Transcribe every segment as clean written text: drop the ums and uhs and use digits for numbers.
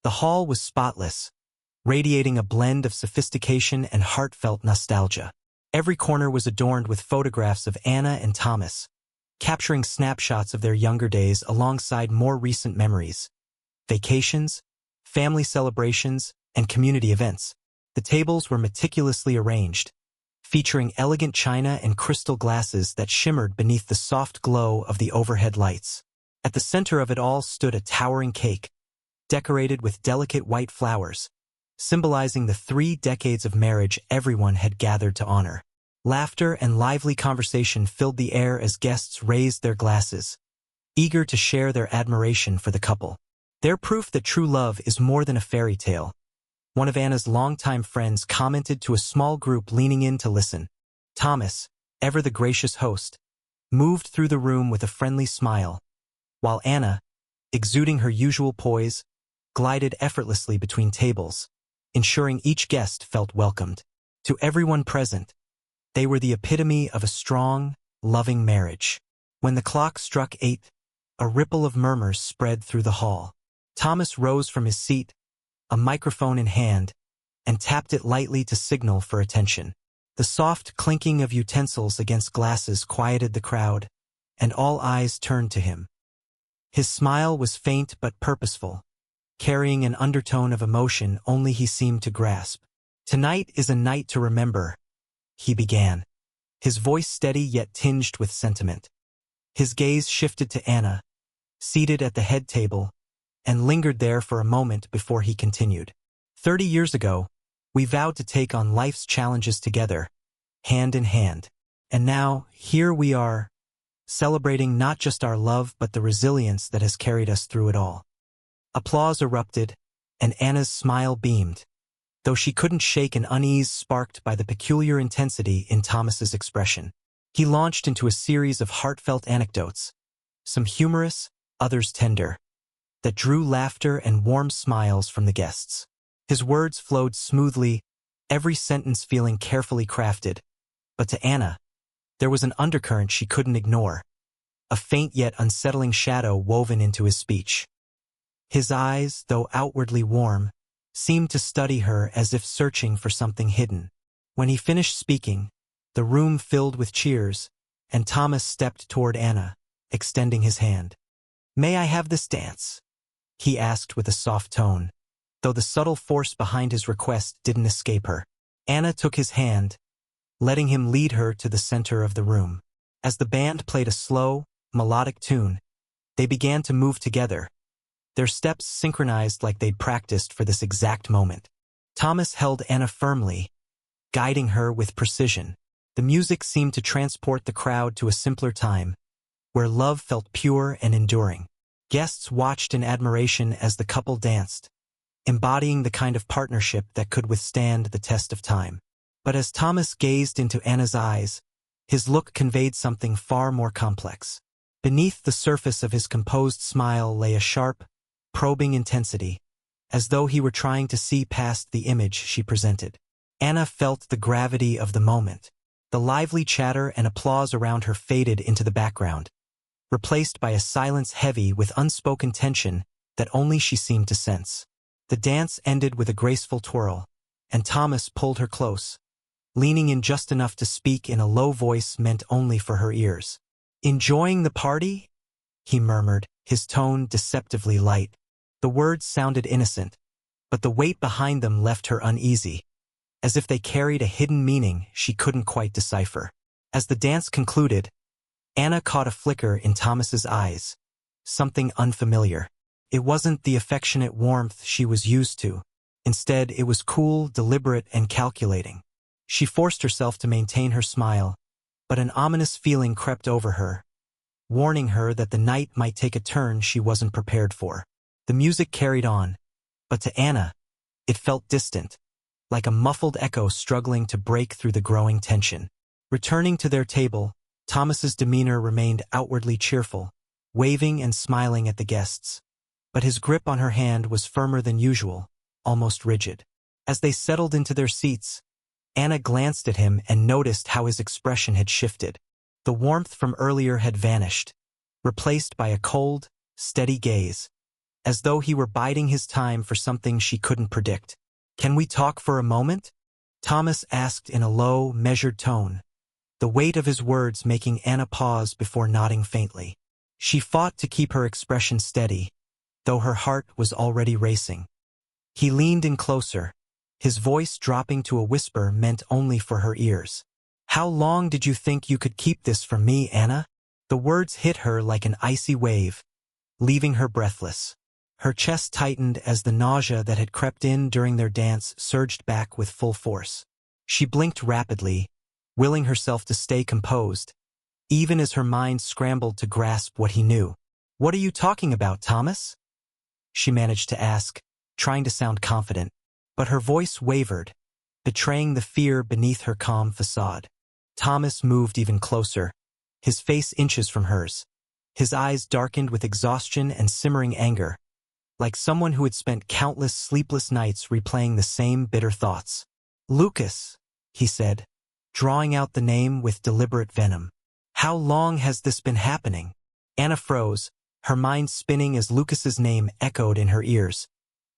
The hall was spotless, radiating a blend of sophistication and heartfelt nostalgia. Every corner was adorned with photographs of Anna and Thomas, capturing snapshots of their younger days alongside more recent memories. Vacations, family celebrations, and community events. The tables were meticulously arranged, featuring elegant china and crystal glasses that shimmered beneath the soft glow of the overhead lights. At the center of it all stood a towering cake, decorated with delicate white flowers, symbolizing the 3 decades of marriage everyone had gathered to honor. Laughter and lively conversation filled the air as guests raised their glasses, eager to share their admiration for the couple. Their proof that true love is more than a fairy tale. One of Anna's longtime friends commented to a small group leaning in to listen. Thomas, ever the gracious host, moved through the room with a friendly smile, while Anna, exuding her usual poise, glided effortlessly between tables, ensuring each guest felt welcomed. To everyone present, they were the epitome of a strong, loving marriage. When the clock struck 8, a ripple of murmurs spread through the hall. Thomas rose from his seat, a microphone in hand, and tapped it lightly to signal for attention. The soft clinking of utensils against glasses quieted the crowd, and all eyes turned to him. His smile was faint but purposeful, carrying an undertone of emotion only he seemed to grasp. "Tonight is a night to remember," he began, his voice steady yet tinged with sentiment. His gaze shifted to Anna, seated at the head table, and lingered there for a moment before he continued. 30 years ago, we vowed to take on life's challenges together, hand in hand. And now, here we are, celebrating not just our love but the resilience that has carried us through it all. Applause erupted, and Anna's smile beamed, though she couldn't shake an unease sparked by the peculiar intensity in Thomas's expression. He launched into a series of heartfelt anecdotes, some humorous, others tender, that drew laughter and warm smiles from the guests. His words flowed smoothly, every sentence feeling carefully crafted, but to Anna, there was an undercurrent she couldn't ignore, a faint yet unsettling shadow woven into his speech. His eyes, though outwardly warm, seemed to study her as if searching for something hidden. When he finished speaking, the room filled with cheers, and Thomas stepped toward Anna, extending his hand. "May I have this dance?" he asked with a soft tone, though the subtle force behind his request didn't escape her. Anna took his hand, letting him lead her to the center of the room. As the band played a slow, melodic tune, they began to move together, their steps synchronized like they'd practiced for this exact moment. Thomas held Anna firmly, guiding her with precision. The music seemed to transport the crowd to a simpler time, where love felt pure and enduring. Guests watched in admiration as the couple danced, embodying the kind of partnership that could withstand the test of time. But as Thomas gazed into Anna's eyes, his look conveyed something far more complex. Beneath the surface of his composed smile lay a sharp, probing intensity, as though he were trying to see past the image she presented. Anna felt the gravity of the moment. The lively chatter and applause around her faded into the background, replaced by a silence heavy with unspoken tension that only she seemed to sense. The dance ended with a graceful twirl, and Thomas pulled her close, leaning in just enough to speak in a low voice meant only for her ears. "Enjoying the party?" he murmured, his tone deceptively light. The words sounded innocent, but the weight behind them left her uneasy, as if they carried a hidden meaning she couldn't quite decipher. As the dance concluded, Anna caught a flicker in Thomas's eyes, something unfamiliar. It wasn't the affectionate warmth she was used to. Instead, it was cool, deliberate, and calculating. She forced herself to maintain her smile, but an ominous feeling crept over her, warning her that the night might take a turn she wasn't prepared for. The music carried on, but to Anna, it felt distant, like a muffled echo struggling to break through the growing tension. Returning to their table, Thomas's demeanor remained outwardly cheerful, waving and smiling at the guests. But his grip on her hand was firmer than usual, almost rigid. As they settled into their seats, Anna glanced at him and noticed how his expression had shifted. The warmth from earlier had vanished, replaced by a cold, steady gaze, as though he were biding his time for something she couldn't predict. "Can we talk for a moment?" Thomas asked in a low, measured tone, the weight of his words making Anna pause before nodding faintly. She fought to keep her expression steady, though her heart was already racing. He leaned in closer, his voice dropping to a whisper meant only for her ears. "How long did you think you could keep this from me, Anna?" The words hit her like an icy wave, leaving her breathless. Her chest tightened as the nausea that had crept in during their dance surged back with full force. She blinked rapidly, willing herself to stay composed, even as her mind scrambled to grasp what he knew. "What are you talking about, Thomas?" she managed to ask, trying to sound confident, but her voice wavered, betraying the fear beneath her calm facade. Thomas moved even closer, his face inches from hers. His eyes darkened with exhaustion and simmering anger, like someone who had spent countless sleepless nights replaying the same bitter thoughts. "Lucas," he said, drawing out the name with deliberate venom. "How long has this been happening?" Anna froze, her mind spinning as Lucas's name echoed in her ears,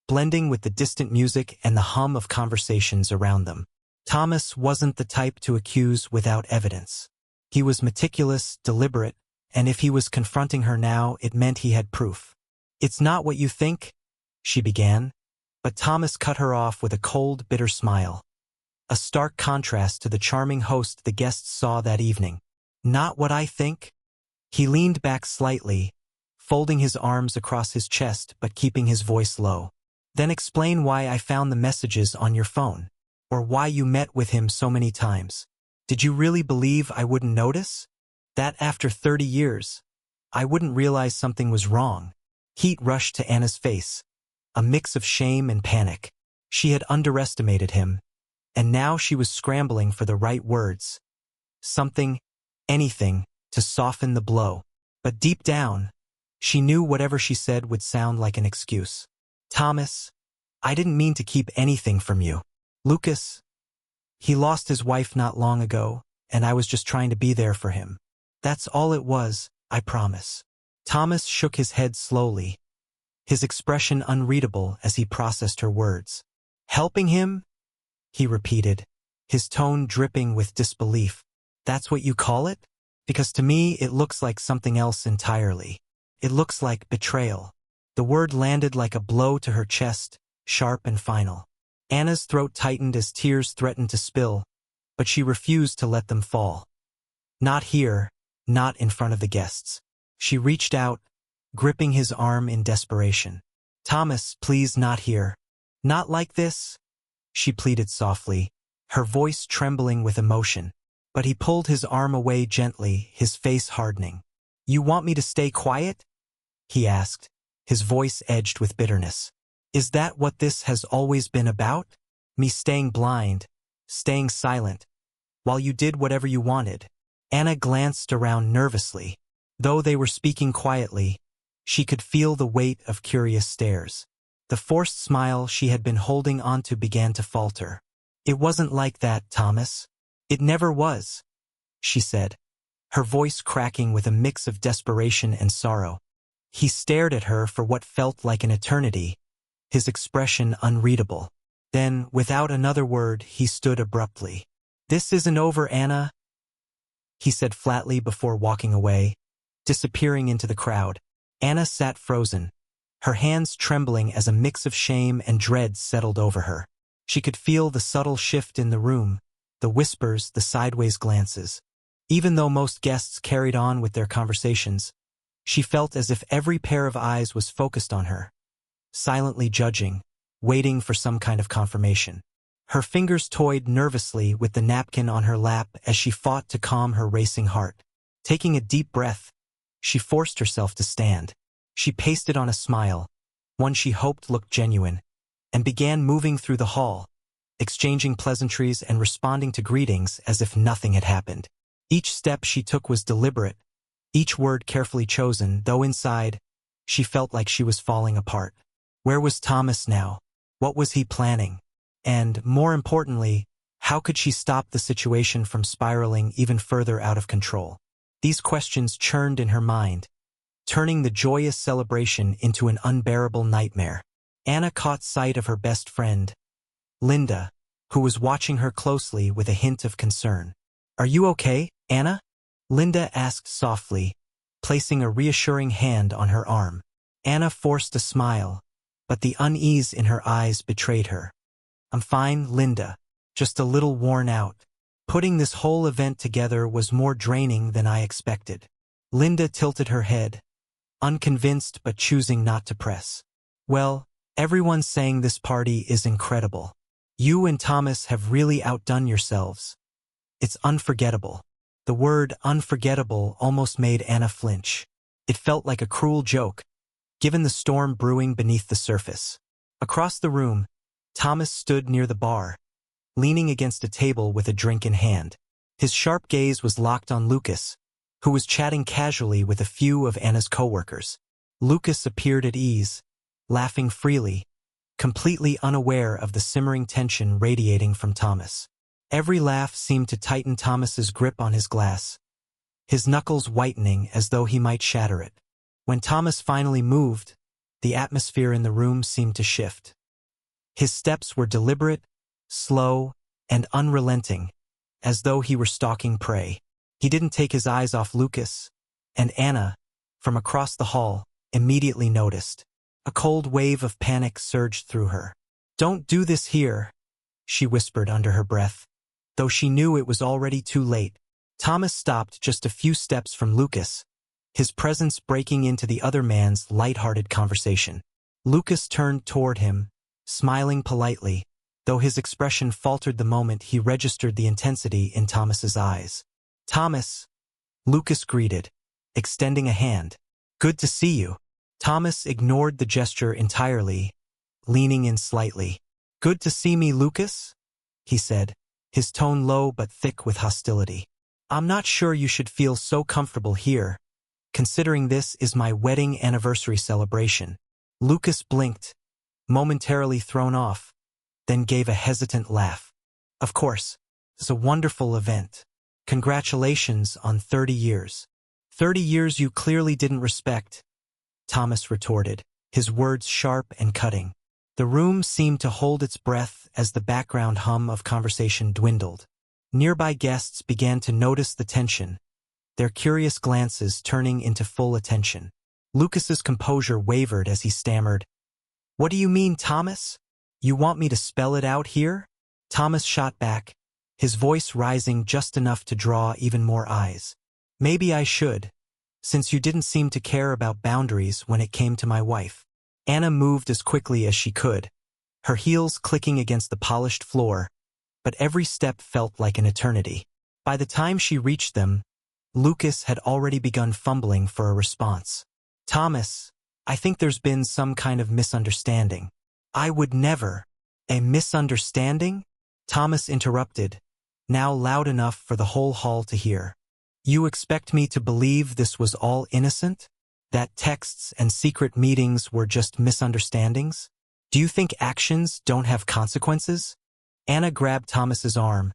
blending with the distant music and the hum of conversations around them. Thomas wasn't the type to accuse without evidence. He was meticulous, deliberate, and if he was confronting her now, it meant he had proof. "It's not what you think," she began, but Thomas cut her off with a cold, bitter smile, a stark contrast to the charming host the guests saw that evening. "Not what I think?" He leaned back slightly, folding his arms across his chest but keeping his voice low. "Then explain why I found the messages on your phone, or why you met with him so many times. Did you really believe I wouldn't notice? That after 30 years, I wouldn't realize something was wrong?" Heat rushed to Anna's face, a mix of shame and panic. She had underestimated him, and now she was scrambling for the right words. Something, anything, to soften the blow. But deep down, she knew whatever she said would sound like an excuse. "Thomas, I didn't mean to keep anything from you. Lucas, he lost his wife not long ago, and I was just trying to be there for him. That's all it was, I promise." Thomas shook his head slowly, his expression unreadable as he processed her words. "Helping him?" he repeated, his tone dripping with disbelief. "That's what you call it? Because to me it looks like something else entirely. It looks like betrayal." The word landed like a blow to her chest, sharp and final. Anna's throat tightened as tears threatened to spill, but she refused to let them fall. Not here, not in front of the guests. She reached out, gripping his arm in desperation. "Thomas, please, not here. Not like this," she pleaded softly, her voice trembling with emotion. But he pulled his arm away gently, his face hardening. "You want me to stay quiet?" he asked, his voice edged with bitterness. "Is that what this has always been about? Me staying blind, staying silent, while you did whatever you wanted?" Anna glanced around nervously. Though they were speaking quietly, she could feel the weight of curious stares. The forced smile she had been holding onto began to falter. "It wasn't like that, Thomas. It never was," she said, her voice cracking with a mix of desperation and sorrow. He stared at her for what felt like an eternity, his expression unreadable. Then, without another word, he stood abruptly. "This isn't over, Anna," he said flatly before walking away, disappearing into the crowd. Anna sat frozen, her hands trembling as a mix of shame and dread settled over her. She could feel the subtle shift in the room, the whispers, the sideways glances. Even though most guests carried on with their conversations, she felt as if every pair of eyes was focused on her, silently judging, waiting for some kind of confirmation. Her fingers toyed nervously with the napkin on her lap as she fought to calm her racing heart. Taking a deep breath, she forced herself to stand. She pasted on a smile, one she hoped looked genuine, and began moving through the hall, exchanging pleasantries and responding to greetings as if nothing had happened. Each step she took was deliberate, each word carefully chosen, though inside, she felt like she was falling apart. Where was Thomas now? What was he planning? And, more importantly, how could she stop the situation from spiraling even further out of control? These questions churned in her mind, turning the joyous celebration into an unbearable nightmare. Anna caught sight of her best friend, Linda, who was watching her closely with a hint of concern. "Are you okay, Anna?" Linda asked softly, placing a reassuring hand on her arm. Anna forced a smile, but the unease in her eyes betrayed her. "I'm fine, Linda. Just a little worn out. Putting this whole event together was more draining than I expected." Linda tilted her head, unconvinced but choosing not to press. "Well, everyone's saying this party is incredible. You and Thomas have really outdone yourselves. It's unforgettable." The word unforgettable almost made Anna flinch. It felt like a cruel joke, given the storm brewing beneath the surface. Across the room, Thomas stood near the bar, leaning against a table with a drink in hand. His sharp gaze was locked on Lucas, who was chatting casually with a few of Anna's coworkers. Lucas appeared at ease, laughing freely, completely unaware of the simmering tension radiating from Thomas. Every laugh seemed to tighten Thomas's grip on his glass, his knuckles whitening as though he might shatter it. When Thomas finally moved, the atmosphere in the room seemed to shift. His steps were deliberate, slow, and unrelenting, as though he were stalking prey. He didn't take his eyes off Lucas, and Anna, from across the hall, immediately noticed. A cold wave of panic surged through her. "Don't do this here," she whispered under her breath, though she knew it was already too late. Thomas stopped just a few steps from Lucas, his presence breaking into the other man's light-hearted conversation. Lucas turned toward him, smiling politely, though his expression faltered the moment he registered the intensity in Thomas's eyes. "Thomas," Lucas greeted, extending a hand. "Good to see you." Thomas ignored the gesture entirely, leaning in slightly. "Good to see me, Lucas?" he said, his tone low but thick with hostility. "I'm not sure you should feel so comfortable here, considering this is my wedding anniversary celebration." Lucas blinked, momentarily thrown off, then gave a hesitant laugh. "Of course, it's a wonderful event. Congratulations on 30 years. 30 years you clearly didn't respect," Thomas retorted, his words sharp and cutting. The room seemed to hold its breath as the background hum of conversation dwindled. Nearby guests began to notice the tension, their curious glances turning into full attention. Lucas's composure wavered as he stammered, "What do you mean, Thomas? You want me to spell it out here?" Thomas shot back, his voice rising just enough to draw even more eyes. "Maybe I should, since you didn't seem to care about boundaries when it came to my wife." Anna moved as quickly as she could, her heels clicking against the polished floor, but every step felt like an eternity. By the time she reached them, Lucas had already begun fumbling for a response. "Thomas, I think there's been some kind of misunderstanding." "I would never." "A misunderstanding?" Thomas interrupted, now loud enough for the whole hall to hear. "You expect me to believe this was all innocent? That texts and secret meetings were just misunderstandings? Do you think actions don't have consequences?" Anna grabbed Thomas's arm,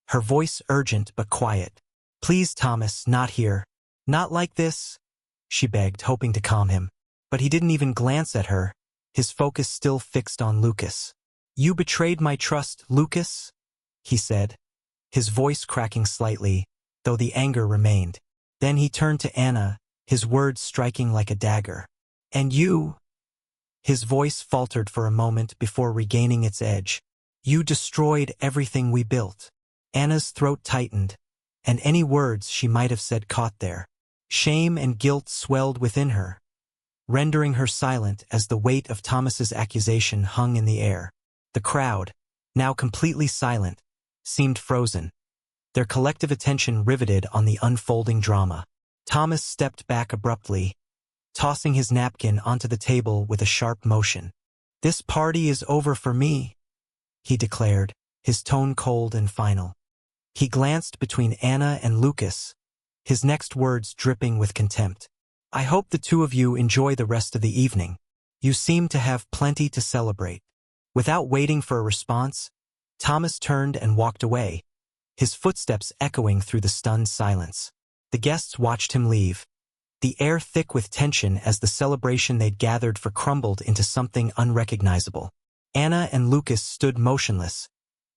her voice urgent but quiet. "Please, Thomas, not here. Not like this," she begged, hoping to calm him. But he didn't even glance at her, his focus still fixed on Lucas. "You betrayed my trust, Lucas," he said, his voice cracking slightly, though the anger remained. Then he turned to Anna, his words striking like a dagger. "And you?" His voice faltered for a moment before regaining its edge. "You destroyed everything we built." Anna's throat tightened, and any words she might have said caught there. Shame and guilt swelled within her, rendering her silent as the weight of Thomas's accusation hung in the air. The crowd, now completely silent, seemed frozen, their collective attention riveted on the unfolding drama. Thomas stepped back abruptly, tossing his napkin onto the table with a sharp motion. "This party is over for me," he declared, his tone cold and final. He glanced between Anna and Lucas, his next words dripping with contempt. "I hope the two of you enjoy the rest of the evening. You seem to have plenty to celebrate." Without waiting for a response, Thomas turned and walked away, his footsteps echoing through the stunned silence. The guests watched him leave, the air thick with tension as the celebration they'd gathered for crumbled into something unrecognizable. Anna and Lucas stood motionless,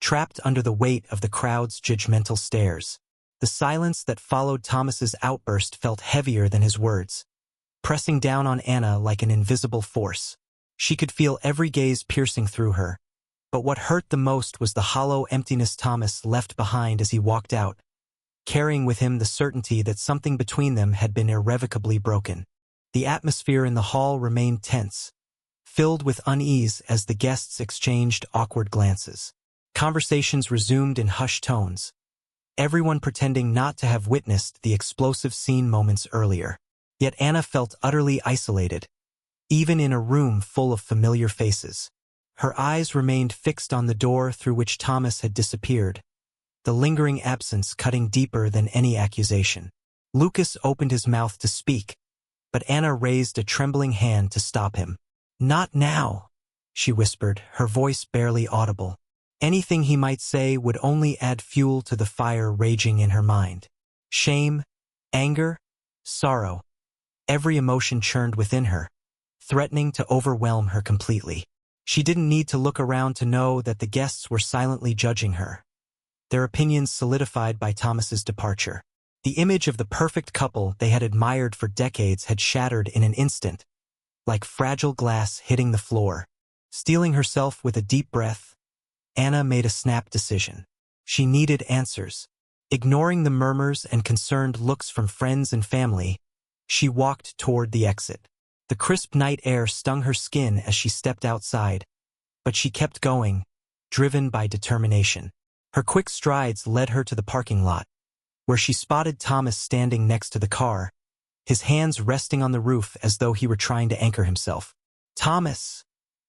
trapped under the weight of the crowd's judgmental stares. The silence that followed Thomas's outburst felt heavier than his words, pressing down on Anna like an invisible force. She could feel every gaze piercing through her, but what hurt the most was the hollow emptiness Thomas left behind as he walked out, carrying with him the certainty that something between them had been irrevocably broken. The atmosphere in the hall remained tense, filled with unease as the guests exchanged awkward glances. Conversations resumed in hushed tones, everyone pretending not to have witnessed the explosive scene moments earlier. Yet Anna felt utterly isolated, even in a room full of familiar faces. Her eyes remained fixed on the door through which Thomas had disappeared, the lingering absence cutting deeper than any accusation. Lucas opened his mouth to speak, but Anna raised a trembling hand to stop him. "Not now," she whispered, her voice barely audible. Anything he might say would only add fuel to the fire raging in her mind. Shame, anger, sorrow. Every emotion churned within her, threatening to overwhelm her completely. She didn't need to look around to know that the guests were silently judging her, their opinions solidified by Thomas's departure. The image of the perfect couple they had admired for decades had shattered in an instant, like fragile glass hitting the floor. Steeling herself with a deep breath, Anna made a snap decision. She needed answers. Ignoring the murmurs and concerned looks from friends and family, she walked toward the exit. The crisp night air stung her skin as she stepped outside, but she kept going, driven by determination. Her quick strides led her to the parking lot, where she spotted Thomas standing next to the car, his hands resting on the roof as though he were trying to anchor himself. "Thomas,"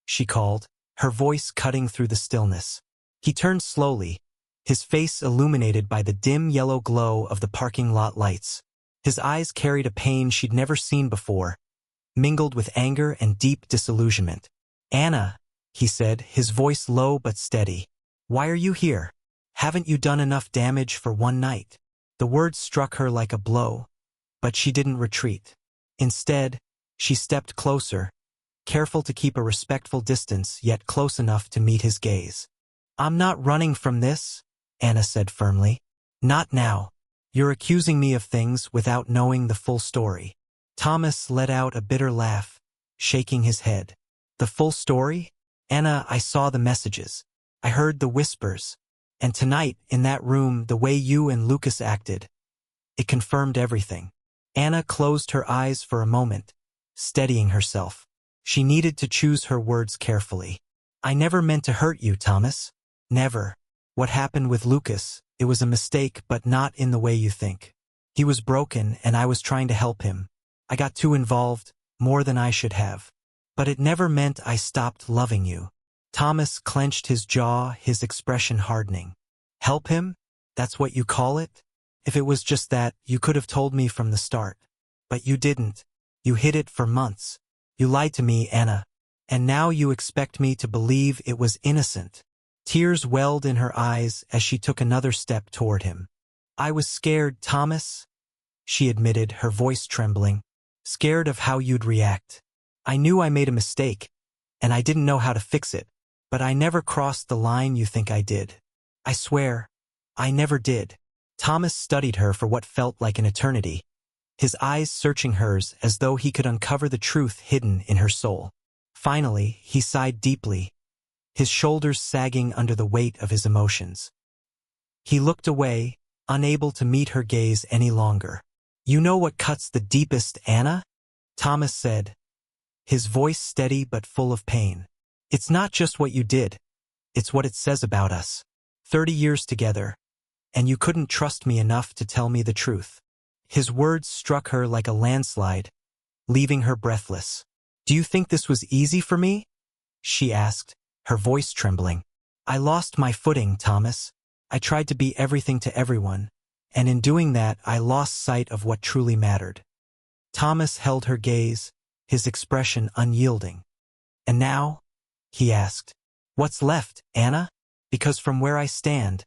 she called, her voice cutting through the stillness. He turned slowly, his face illuminated by the dim yellow glow of the parking lot lights. His eyes carried a pain she'd never seen before, mingled with anger and deep disillusionment. "Anna," he said, his voice low but steady. "Why are you here? Haven't you done enough damage for one night?" The words struck her like a blow, but she didn't retreat. Instead, she stepped closer, careful to keep a respectful distance yet close enough to meet his gaze. "I'm not running from this," Anna said firmly. "Not now. You're accusing me of things without knowing the full story." Thomas let out a bitter laugh, shaking his head. "The full story? Anna, I saw the messages. I heard the whispers. And tonight, in that room, the way you and Lucas acted, it confirmed everything." Anna closed her eyes for a moment, steadying herself. She needed to choose her words carefully. "I never meant to hurt you, Thomas. Never. What happened with Lucas, it was a mistake, but not in the way you think. He was broken, and I was trying to help him. I got too involved, more than I should have. But it never meant I stopped loving you." Thomas clenched his jaw, his expression hardening. "Help him? That's what you call it? If it was just that, you could have told me from the start. But you didn't. You hid it for months. You lied to me, Anna. And now you expect me to believe it was innocent." Tears welled in her eyes as she took another step toward him. "I was scared, Thomas," she admitted, her voice trembling. "Scared of how you'd react. I knew I made a mistake, and I didn't know how to fix it. But I never crossed the line you think I did. I swear, I never did." Thomas studied her for what felt like an eternity, his eyes searching hers as though he could uncover the truth hidden in her soul. Finally, he sighed deeply, his shoulders sagging under the weight of his emotions. He looked away, unable to meet her gaze any longer. "You know what cuts the deepest, Anna?" Thomas said, his voice steady but full of pain. "It's not just what you did, it's what it says about us. 30 years together, and you couldn't trust me enough to tell me the truth." His words struck her like a landslide, leaving her breathless. "Do you think this was easy for me?" she asked, her voice trembling. "I lost my footing, Thomas. I tried to be everything to everyone, and in doing that I lost sight of what truly mattered." Thomas held her gaze, his expression unyielding. "And now?" he asked. "What's left, Anna? Because from where I stand,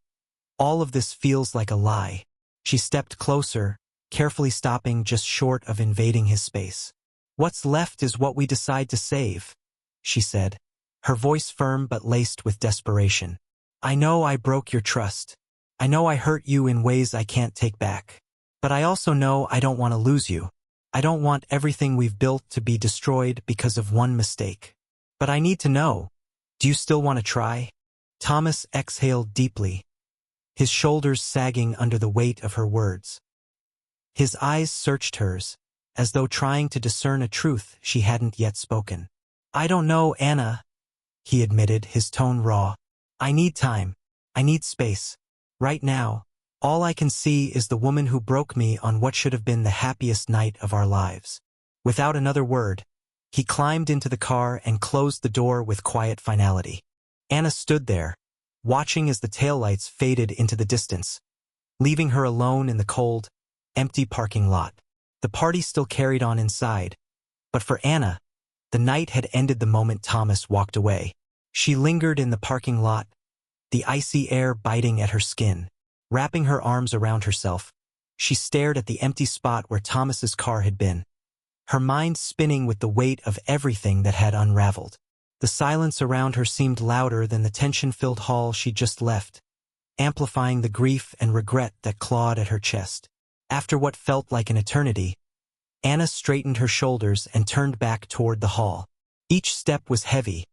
all of this feels like a lie." She stepped closer, carefully stopping just short of invading his space. "What's left is what we decide to save," she said, her voice firm but laced with desperation. "I know I broke your trust. I know I hurt you in ways I can't take back. But I also know I don't want to lose you. I don't want everything we've built to be destroyed because of one mistake. But I need to know, do you still want to try?" Thomas exhaled deeply, his shoulders sagging under the weight of her words. His eyes searched hers, as though trying to discern a truth she hadn't yet spoken. "I don't know, Anna," he admitted, his tone raw. "I need time. I need space. Right now, all I can see is the woman who broke me on what should have been the happiest night of our lives." Without another word, he climbed into the car and closed the door with quiet finality. Anna stood there, watching as the taillights faded into the distance, leaving her alone in the cold, empty parking lot. The party still carried on inside, but for Anna, the night had ended the moment Thomas walked away. She lingered in the parking lot, the icy air biting at her skin. Wrapping her arms around herself, she stared at the empty spot where Thomas's car had been, her mind spinning with the weight of everything that had unraveled. The silence around her seemed louder than the tension-filled hall she'd just left, amplifying the grief and regret that clawed at her chest. After what felt like an eternity, Anna straightened her shoulders and turned back toward the hall. Each step was heavy,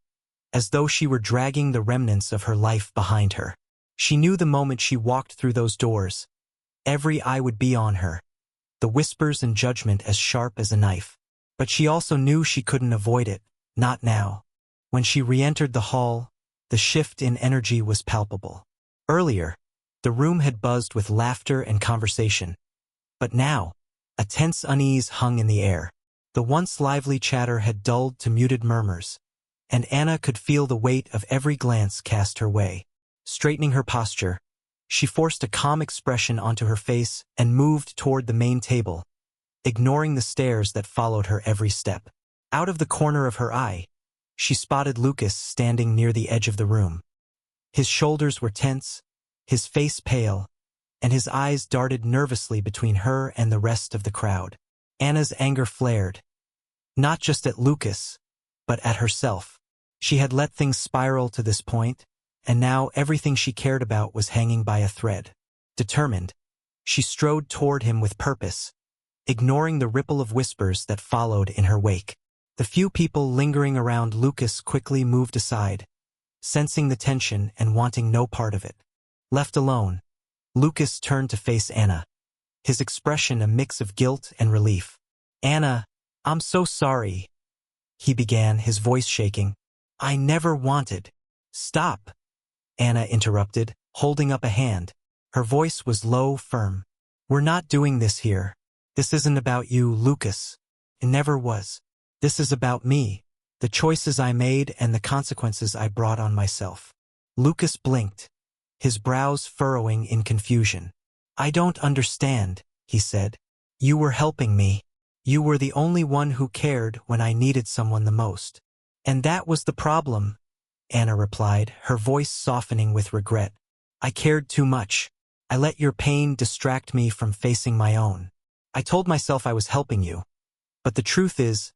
as though she were dragging the remnants of her life behind her. She knew the moment she walked through those doors, every eye would be on her, the whispers and judgment as sharp as a knife. But she also knew she couldn't avoid it, not now. When she re-entered the hall, the shift in energy was palpable. Earlier, the room had buzzed with laughter and conversation. But now, a tense unease hung in the air. The once lively chatter had dulled to muted murmurs, and Anna could feel the weight of every glance cast her way. Straightening her posture, she forced a calm expression onto her face and moved toward the main table, ignoring the stares that followed her every step. Out of the corner of her eye, she spotted Lucas standing near the edge of the room. His shoulders were tense, his face pale, and his eyes darted nervously between her and the rest of the crowd. Anna's anger flared, not just at Lucas, but at herself. She had let things spiral to this point, and now everything she cared about was hanging by a thread. Determined, she strode toward him with purpose, ignoring the ripple of whispers that followed in her wake. The few people lingering around Lucas quickly moved aside, sensing the tension and wanting no part of it. Left alone, Lucas turned to face Anna, his expression a mix of guilt and relief. "Anna, I'm so sorry," he began, his voice shaking. "I never wanted." "Stop," Anna interrupted, holding up a hand. Her voice was low, firm. "We're not doing this here. This isn't about you, Lucas. It never was. This is about me, the choices I made and the consequences I brought on myself." Lucas blinked, his brows furrowing in confusion. "I don't understand," he said. "You were helping me. You were the only one who cared when I needed someone the most." "And that was the problem," Anna replied, her voice softening with regret. "I cared too much. I let your pain distract me from facing my own. I told myself I was helping you. But the truth is,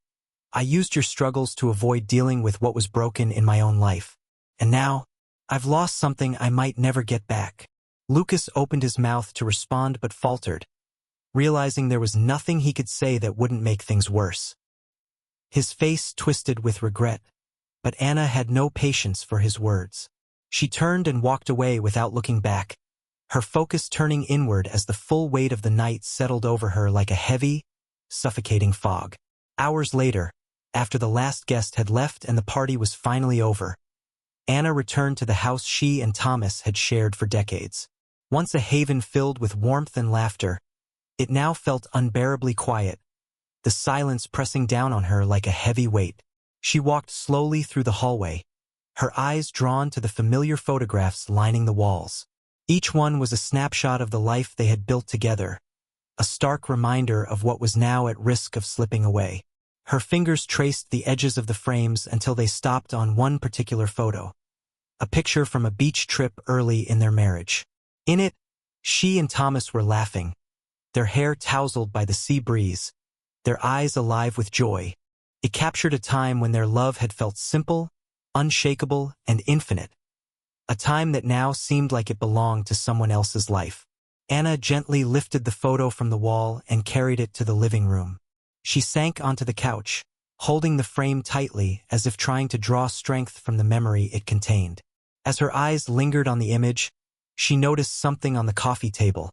I used your struggles to avoid dealing with what was broken in my own life. And now, I've lost something I might never get back." Lucas opened his mouth to respond but faltered, realizing there was nothing he could say that wouldn't make things worse. His face twisted with regret, but Anna had no patience for his words. She turned and walked away without looking back, her focus turning inward as the full weight of the night settled over her like a heavy, suffocating fog. Hours later, after the last guest had left and the party was finally over, Anna returned to the house she and Thomas had shared for decades. Once a haven filled with warmth and laughter, it now felt unbearably quiet, the silence pressing down on her like a heavy weight. She walked slowly through the hallway, her eyes drawn to the familiar photographs lining the walls. Each one was a snapshot of the life they had built together, a stark reminder of what was now at risk of slipping away. Her fingers traced the edges of the frames until they stopped on one particular photo, a picture from a beach trip early in their marriage. In it, she and Thomas were laughing, their hair tousled by the sea breeze, their eyes alive with joy. It captured a time when their love had felt simple, unshakable, and infinite. A time that now seemed like it belonged to someone else's life. Anna gently lifted the photo from the wall and carried it to the living room. She sank onto the couch, holding the frame tightly as if trying to draw strength from the memory it contained. As her eyes lingered on the image, she noticed something on the coffee table.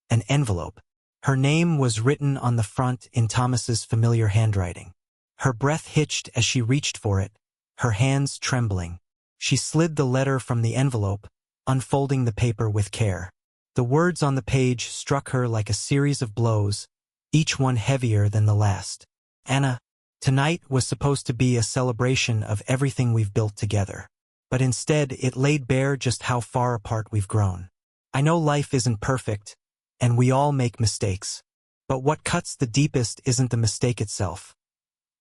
An envelope. Her name was written on the front in Thomas's familiar handwriting. Her breath hitched as she reached for it, her hands trembling. She slid the letter from the envelope, unfolding the paper with care. The words on the page struck her like a series of blows, each one heavier than the last. Anna, tonight was supposed to be a celebration of everything we've built together. But instead, it laid bare just how far apart we've grown. I know life isn't perfect, and we all make mistakes. But what cuts the deepest isn't the mistake itself.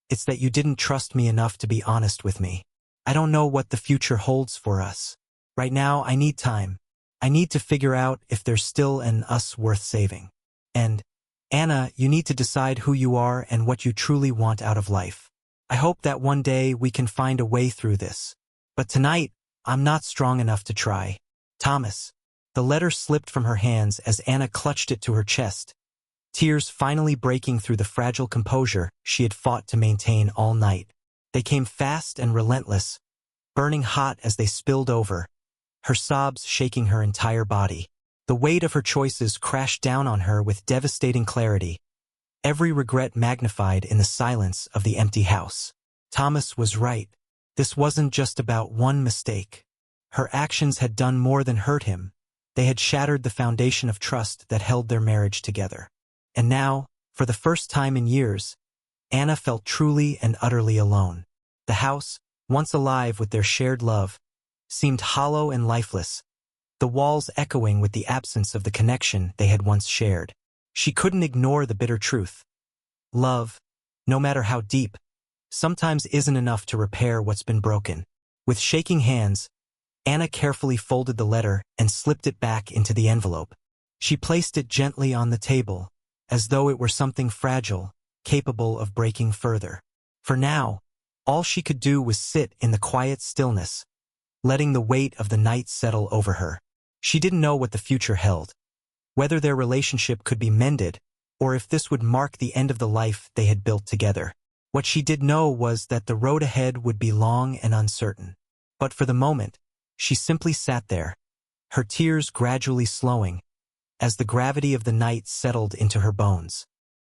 It's that you didn't trust me enough to be honest with me. I don't know what the future holds for us. Right now, I need time. I need to figure out if there's still an us worth saving. And, Anna, you need to decide who you are and what you truly want out of life. I hope that one day we can find a way through this. But tonight, I'm not strong enough to try. Thomas. The letter slipped from her hands as Anna clutched it to her chest, tears finally breaking through the fragile composure she had fought to maintain all night. They came fast and relentless, burning hot as they spilled over, her sobs shaking her entire body. The weight of her choices crashed down on her with devastating clarity, every regret magnified in the silence of the empty house. Thomas was right. This wasn't just about one mistake. Her actions had done more than hurt him. They had shattered the foundation of trust that held their marriage together. And now, for the first time in years, Anna felt truly and utterly alone. The house, once alive with their shared love, seemed hollow and lifeless, the walls echoing with the absence of the connection they had once shared. She couldn't ignore the bitter truth. Love, no matter how deep, sometimes isn't enough to repair what's been broken. With shaking hands, Anna carefully folded the letter and slipped it back into the envelope. She placed it gently on the table, as though it were something fragile, capable of breaking further. For now, all she could do was sit in the quiet stillness, letting the weight of the night settle over her. She didn't know what the future held, whether their relationship could be mended, or if this would mark the end of the life they had built together. What she did know was that the road ahead would be long and uncertain. But for the moment, she simply sat there, her tears gradually slowing, as the gravity of the night settled into her bones.